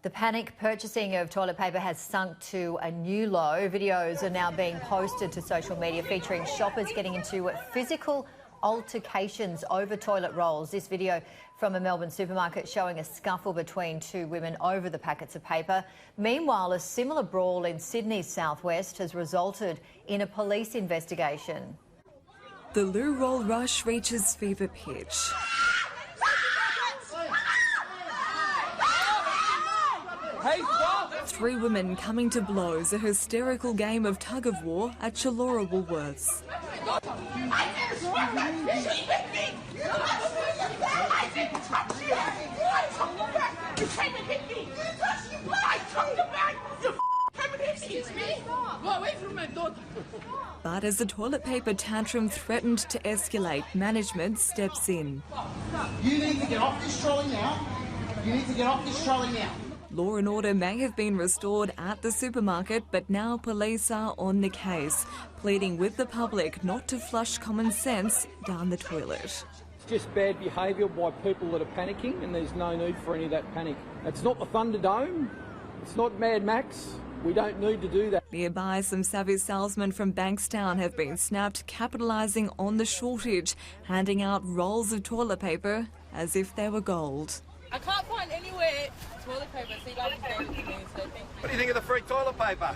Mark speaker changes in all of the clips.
Speaker 1: The panic purchasing of toilet paper has sunk to a new low. Videos are now being posted to social media featuring shoppers getting into physical altercations over toilet rolls. This video from a Melbourne supermarket showing a scuffle between two women over the packets of paper. Meanwhile, a similar brawl in Sydney's southwest has resulted in a police investigation.
Speaker 2: The loo roll rush reaches fever pitch.
Speaker 3: Hey, stop!
Speaker 2: Three women coming to blows, a hysterical game of tug-of-war at Chullora Woolworths. But as the toilet paper tantrum threatened to escalate, management steps in.
Speaker 4: You need to get off this trolley now. You need to get off this trolley now.
Speaker 2: Law and order may have been restored at the supermarket, but now police are on the case, pleading with the public not to flush common sense down the toilet.
Speaker 3: It's just bad behaviour by people that are panicking, and there's no need for any of that panic. It's not the Thunderdome. It's not Mad Max. We don't need to do that.
Speaker 2: Nearby, some savvy salesmen from Bankstown have been snapped, capitalising on the shortage, handing out rolls of toilet paper as if they were gold.
Speaker 5: I can't find anywhere toilet paper, so you guys can give it to me, so thank you.
Speaker 6: What do you think of the free toilet paper?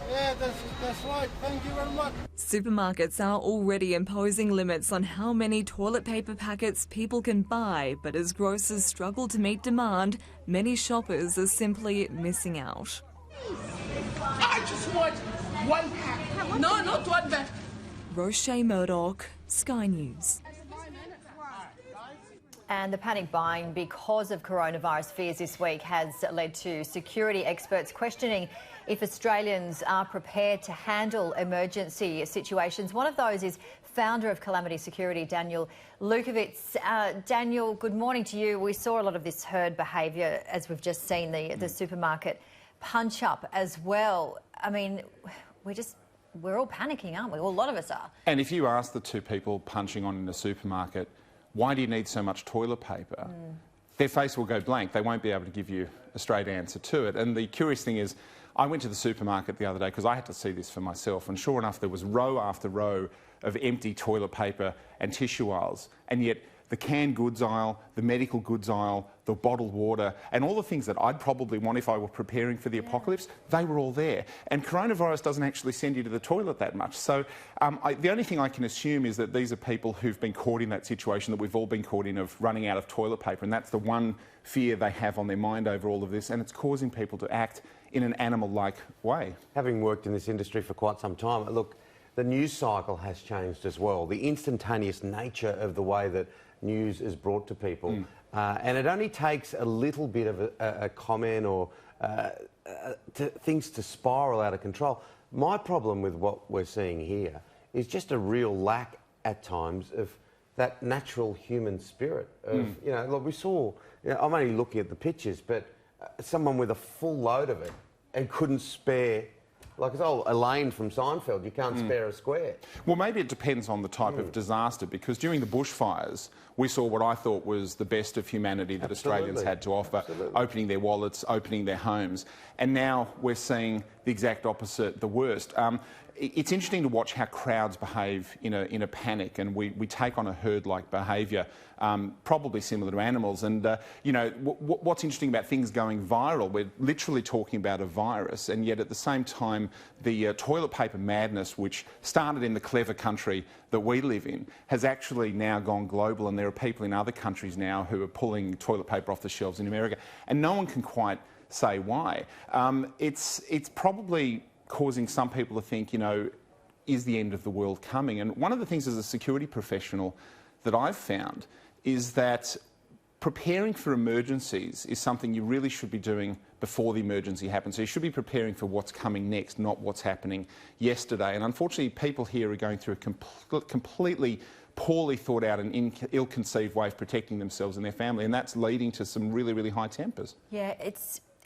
Speaker 4: Yeah, that's right. Thank you very much.
Speaker 2: Supermarkets are already imposing limits on how many toilet paper packets people can buy, but as grocers struggle to meet demand, many shoppers are simply missing out.
Speaker 5: I just want one pack. No, not one pack.
Speaker 2: Rochelle Murdoch, Sky News.
Speaker 1: And the panic buying because of coronavirus fears this week has led to security experts questioning if Australians are prepared to handle emergency situations. One of those is founder of Calamity Security, Daniel Lewkovitz. Daniel, good morning to you. We saw a lot of this herd behaviour as we've just seen the supermarket punch up as well. I mean, we're all panicking, aren't we? Well, a lot of us are.
Speaker 7: And if you ask the two people punching on in the supermarket, why do you need so much toilet paper? Their face will go blank. They won't be able to give you a straight answer to it. And the curious thing is, I went to the supermarket the other day because I had to see this for myself, and sure enough, there was row after row of empty toilet paper and tissue aisles, and yet the canned goods aisle, the medical goods aisle, the bottled water, and all the things that I'd probably want if I were preparing for the apocalypse, they were all there. And coronavirus doesn't actually send you to the toilet that much. So the only thing I can assume is that these are people who've been caught in that situation that we've all been caught in of running out of toilet paper, and that's the one fear they have on their mind over all of this, and it's causing people to act in an animal-like way.
Speaker 8: Having worked in this industry for quite some time, look, the news cycle has changed as well. The instantaneous nature of the way that news is brought to people. And it only takes a little bit of a comment or things to spiral out of control. My problem with what we're seeing here is just a real lack at times of that natural human spirit. Of, you know, look, we saw, I'm only looking at the pictures, but someone with a full load of it and couldn't spare. Like it's Elaine from Seinfeld, you can't spare a square.
Speaker 7: Well, maybe it depends on the type of disaster, because during the bushfires, we saw what I thought was the best of humanity that Australians had to offer, opening their wallets, opening their homes. And now we're seeing the exact opposite, the worst. It's interesting to watch how crowds behave in a panic, and we take on a herd-like behaviour, probably similar to animals. And, you know, what's interesting about things going viral, we're literally talking about a virus, and yet at the same time, the toilet paper madness, which started in the clever country that we live in, has actually now gone global, and there are people in other countries now who are pulling toilet paper off the shelves in America, and no one can quite say why. It's probably causing some people to think, you know, is the end of the world coming? And one of the things as a security professional that I've found is that preparing for emergencies is something you really should be doing before the emergency happens. So you should be preparing for what's coming next, not what's happening yesterday. And unfortunately, people here are going through a completely poorly thought out and ill-conceived way of protecting themselves and their family, and that's leading to some really, really high tempers.
Speaker 1: Yeah,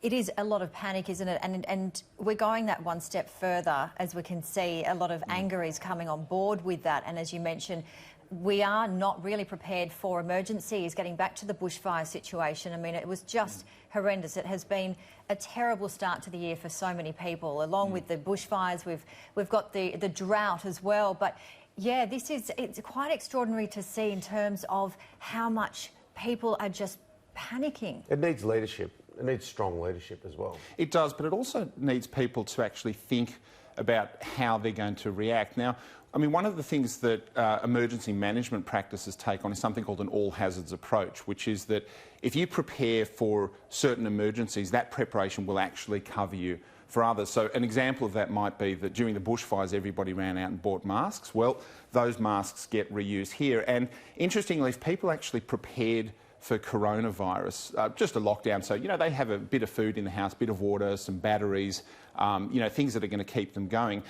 Speaker 1: it is a lot of panic, isn't it? And we're going that one step further, as we can see a lot of anger is coming on board with that. And as you mentioned, we are not really prepared for emergencies. Getting back to the bushfire situation, I mean, it was just horrendous. It has been a terrible start to the year for so many people. Along with the bushfires, we've got the drought as well. But yeah, it's quite extraordinary to see in terms of how much people are just panicking.
Speaker 8: It needs leadership. It needs strong leadership as well.
Speaker 7: It does, but it also needs people to actually think about how they're going to react. Now, I mean, one of the things that emergency management practices take on is something called an all-hazards approach, which is that if you prepare for certain emergencies, that preparation will actually cover you for others. So an example of that might be that during the bushfires, everybody ran out and bought masks. Well, those masks get reused here. And interestingly, if people actually prepared for coronavirus, just a lockdown, so, you know, they have a bit of food in the house, bit of water, some batteries, you know, things that are going to keep them going.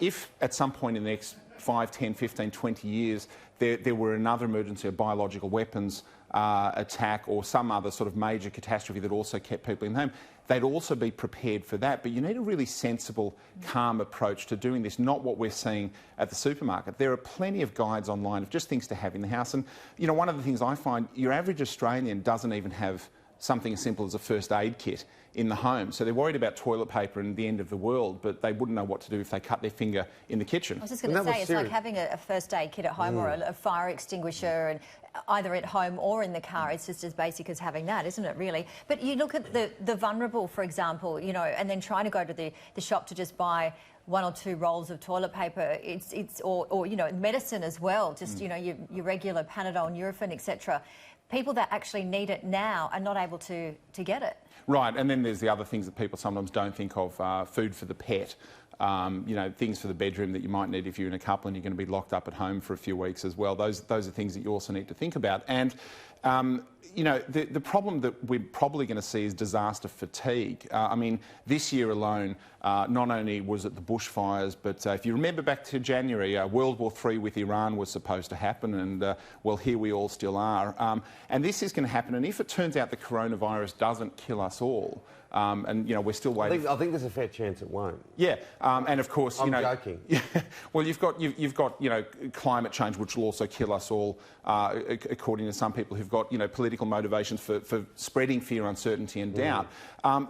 Speaker 7: If at some point in the next 5, 10, 15, 20 years there were another emergency, a biological weapons attack or some other sort of major catastrophe that also kept people in home, they'd also be prepared for that. But you need a really sensible, calm approach to doing this, not what we're seeing at the supermarket. There are plenty of guides online of just things to have in the house. And, you know, one of the things I find, your average Australian doesn't even have something as simple as a first aid kit in the home. So they're worried about toilet paper and the end of the world, but they wouldn't know what to do if they cut their finger in the kitchen.
Speaker 1: I was just going to say, it's like having a first aid kit at home or a fire extinguisher, and either at home or in the car. It's just as basic as having that, isn't it, really? But you look at the vulnerable, for example, you know, and then trying to go to the shop to just buy 1 or 2 rolls of toilet paper, or you know, medicine as well, just, you know, your regular Panadol, Nurofen, etc. People that actually need it now are not able to get it.
Speaker 7: Right, and then there's the other things that people sometimes don't think of, food for the pet, you know, things for the bedroom that you might need if you're in a couple and you're going to be locked up at home for a few weeks as well. Those are things that you also need to think about. And, you know, the problem that we're probably going to see is disaster fatigue. I mean, this year alone, not only was it the bushfires, but if you remember back to January, World War III with Iran was supposed to happen, and, well, here we all still are. And this is going to happen, and if it turns out the coronavirus doesn't kill us all, and, you know, we're still waiting.
Speaker 8: I think there's a fair chance it won't.
Speaker 7: Yeah, and of course, you know...
Speaker 8: I'm joking.
Speaker 7: Yeah, well, you've got, you know, climate change, which will also kill us all, according to some people who've got, you know, political motivations for spreading fear, uncertainty and doubt.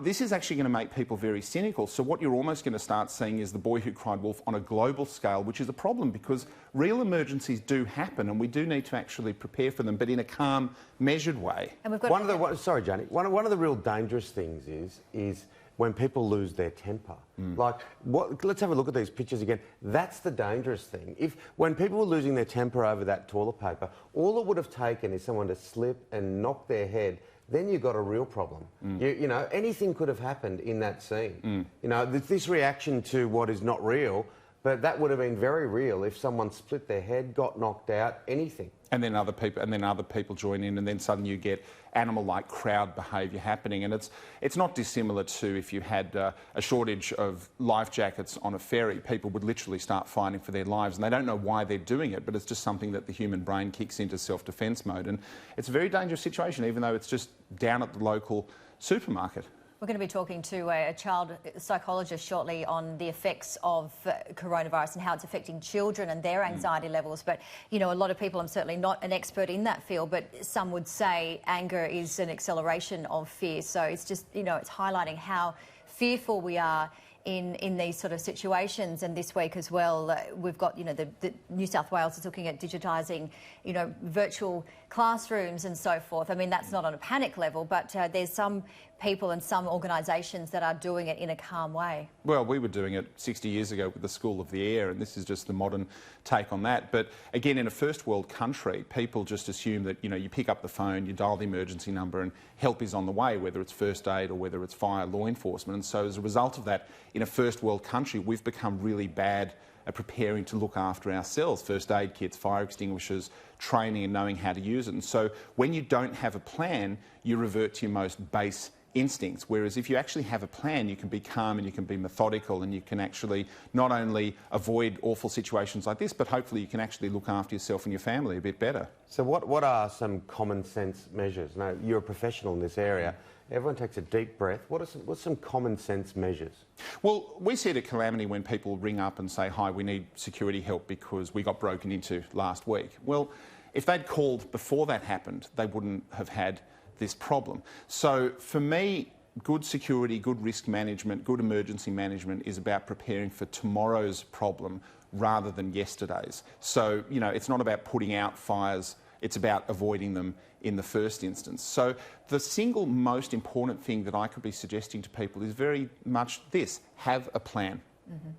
Speaker 7: This is actually going to make people very cynical. So what you're almost going to start seeing is the boy who cried wolf on a global scale, which is a problem because real emergencies do happen and we do need to actually prepare for them, but in a calm, measured way. And we've got
Speaker 8: sorry, Janie. One of the real dangerous things is when people lose their temper. Like, let's have a look at these pictures again. That's the dangerous thing. When people were losing their temper over that toilet paper, all it would have taken is someone to slip and knock their head. Then you've got a real problem. You know, anything could have happened in that scene. You know, this reaction to what is not real, but that would have been very real if someone split their head, got knocked out, anything. And then other people join in, and then suddenly you get animal-like crowd behaviour happening. And it's not dissimilar to if you had a shortage of life jackets on a ferry. People would literally start fighting for their lives, and they don't know why they're doing it, but it's just something that the human brain kicks into self-defence mode. And it's a very dangerous situation, even though it's just down at the local supermarket.
Speaker 1: We're going to be talking to a child psychologist shortly on the effects of coronavirus and how it's affecting children and their anxiety levels. But, you know, a lot of people, I'm certainly not an expert in that field, but some would say anger is an acceleration of fear. So it's just, you know, it's highlighting how fearful we are in these sort of situations. And this week as well, we've got, you know, the New South Wales is looking at digitising, you know, virtual classrooms and so forth. I mean, that's not on a panic level, but there's some people and some organisations that are doing it in a calm way. Well, we were doing it 60 years ago with the School of the Air, and this is just the modern take on that. But again, in a first world country, people just assume that, you know, you pick up the phone, you dial the emergency number and help is on the way, whether it's first aid or whether it's fire, law enforcement. And so as a result of that, in a first world country, we've become really bad at preparing to look after ourselves. First aid kits, fire extinguishers, training and knowing how to use it. And so when you don't have a plan, you revert to your most base instincts, whereas if you actually have a plan, you can be calm and you can be methodical and you can actually not only avoid awful situations like this, but hopefully you can actually look after yourself and your family a bit better.
Speaker 8: So what are some common sense measures? Now, you're a professional in this area. everyone takes a deep breath. What's some common sense measures?
Speaker 7: Well, we see it at Calamity when people ring up and say, hi, we need security help because we got broken into last week. Well, if they'd called before that happened, they wouldn't have had this problem. So for me, good security, good risk management, good emergency management is about preparing for tomorrow's problem rather than yesterday's. So, you know, it's not about putting out fires, it's about avoiding them in the first instance. So the single most important thing that I could be suggesting to people is very much this: have a plan.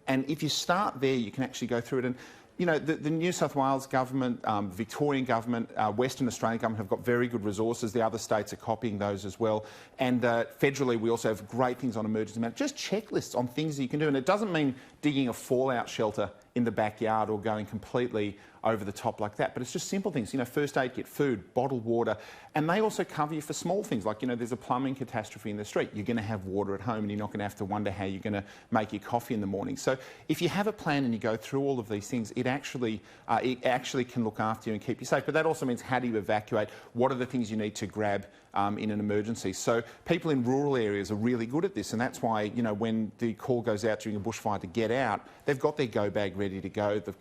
Speaker 7: And if you start there, you can actually go through it. And you know, the New South Wales government, Victorian government, Western Australian government have got very good resources. The other states are copying those as well. And federally, we also have great things on emergency management, just checklists on things that you can do. And it doesn't mean digging a fallout shelter in the backyard or going completely over the top like that, but it's just simple things. You know, first aid kit, food, bottled water, and they also cover you for small things like, you know, there's a plumbing catastrophe in the street. You're going to have water at home and you're not going to have to wonder how you're going to make your coffee in the morning. So if you have a plan and you go through all of these things, it actually can look after you and keep you safe. But that also means, how do you evacuate? What are the things you need to grab in an emergency? So people in rural areas are really good at this, and that's why, you know, when the call goes out during a bushfire to get out, they've got their go bag ready to go. The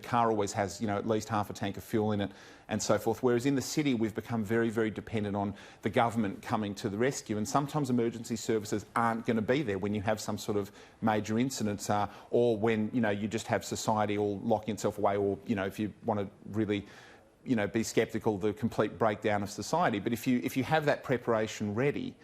Speaker 7: car always has, you know, at least half a tank of fuel in it and so forth. Whereas in the city, we've become very, very dependent on the government coming to the rescue, and sometimes emergency services aren't going to be there when you have some sort of major incidents, or when, you know, you just have society all locking itself away, or, you know, if you want to really, you know, be sceptical, the complete breakdown of society. But if you have that preparation ready,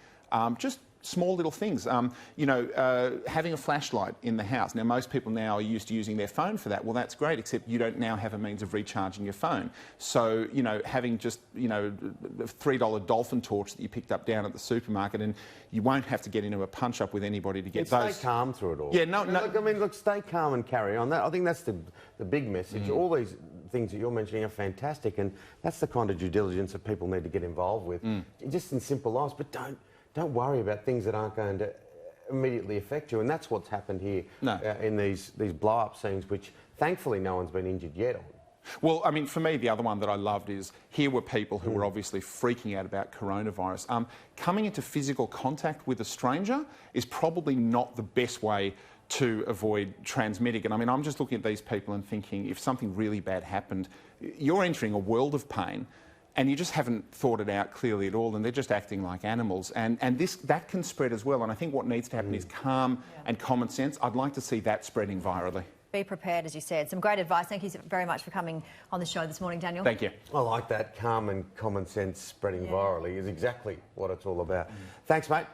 Speaker 7: just small little things, you know, having a flashlight in the house. Now, most people now are used to using their phone for that. Well, that's great, except you don't now have a means of recharging your phone. So, you know, having just, you know, a $3 dolphin torch that you picked up down at the supermarket, and you won't have to get into a punch-up with anybody to get those.
Speaker 8: Stay calm through it all.
Speaker 7: Yeah, no.
Speaker 8: Look, stay calm and carry on. I think that's the big message. All these things that you're mentioning are fantastic, and that's the kind of due diligence that people need to get involved with, just in simple lives. But don't worry about things that aren't going to immediately affect you, and that's what's happened here in these blow-up scenes, which thankfully no one's been injured yet on.
Speaker 7: Well, I mean, for me, the other one that I loved is, here were people who were obviously freaking out about coronavirus. Coming into physical contact with a stranger is probably not the best way to avoid transmitting it. I mean, I'm just looking at these people and thinking, if something really bad happened, you're entering a world of pain, and you just haven't thought it out clearly at all, and they're just acting like animals. And that can spread as well. And I think what needs to happen is calm and common sense. I'd like to see that spreading virally.
Speaker 1: Be prepared, as you said. Some great advice. Thank you very much for coming on the show this morning, Daniel.
Speaker 7: Thank you.
Speaker 8: I like that. Calm and common sense spreading virally is exactly what it's all about. Thanks, mate.